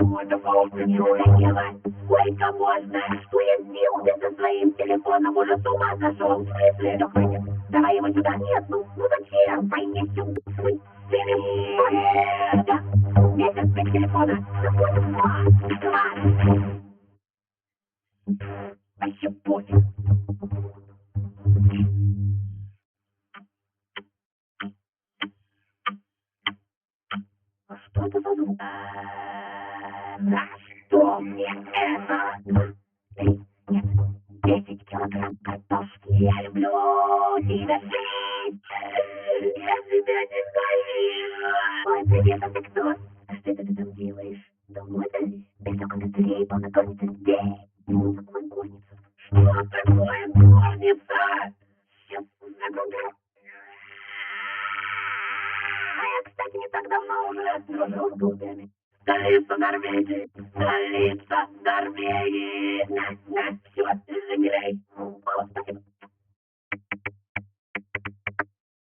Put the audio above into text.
Wonderful situation. Wake-up можно. Уяснил, ты со своим телефоном уже с ума сошел. В смысле? Да хватит. Давай его сюда. Нет, ну зачем? Пойди сюда. Телефон. Месяц без телефона. Два. Вообще пофиг. А что это за звук? На что мне это? 3, нет, 10 килограмм картошки. Я люблю тебя жить. Я тебя не знаю. Ой, привет, а ты кто? А что это ты там делаешь? Давно это здесь? Ты только на дверей полноконница здесь. Что такое горница? Что такое горница? Сейчас загружу. А я, кстати, не так давно уже дружил с голубями. Столица Норвегии, столица Норвегии. На, все,